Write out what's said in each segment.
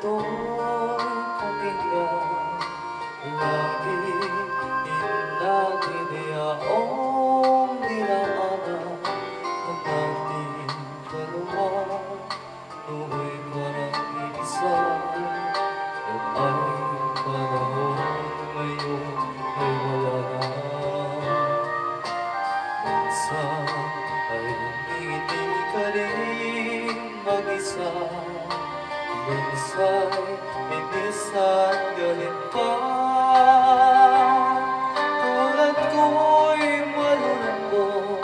ito'y pakinggan, lagi inagdidiyaong dinaanan ang ating dalawa. No'y parang iisa, at ay panahon ngayon ay wala na. Minsan ay humingiti ka rin mag-isa, minsa'y inis at galit pa. Tulad ko'y malulungkot,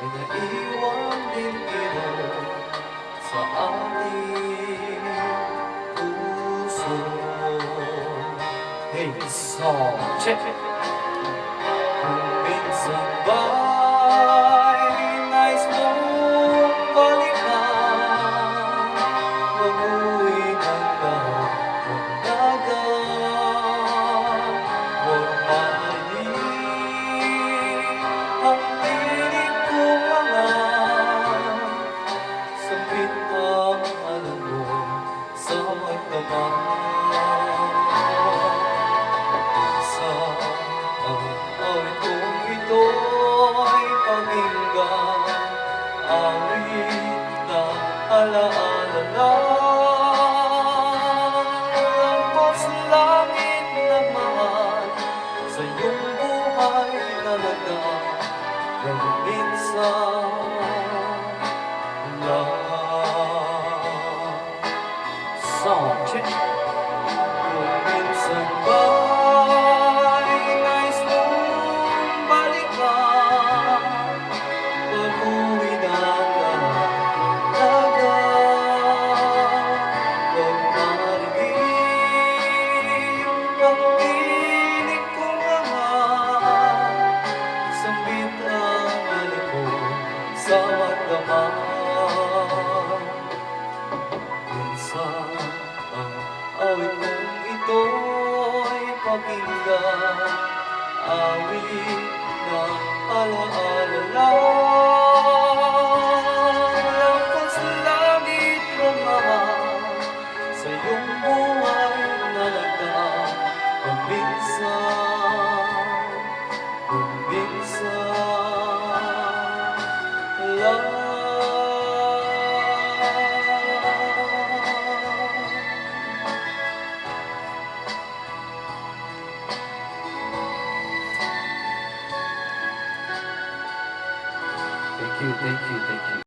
ay naiwan din ito sa ating puso. Hey, song check! Kung minsan ba'y nais mong balikan, mag-uwi ng lahat ng dagat. Huwag marinig ang tinig kong mga sambit ang alam mo sa magdamag. Awit kong ito'y pakinggan, awit na alaala lang. Lampas langit na mahal sa iyong buhay na lagang, ngunit minsan lang. Song check! Kung minsan ba'y nais mong balikan, mag-uwi na lang ng dagat. Huwag marinig ang tinig kong hangat, sambit ang galit ko sa magdamag. Minsan ang awit kong ito'y pakinggan, awit na alaala lang. Lampas langit na mahal sa iyong buhay na lagang, kung minsan lang. Thank you, thank you, thank you.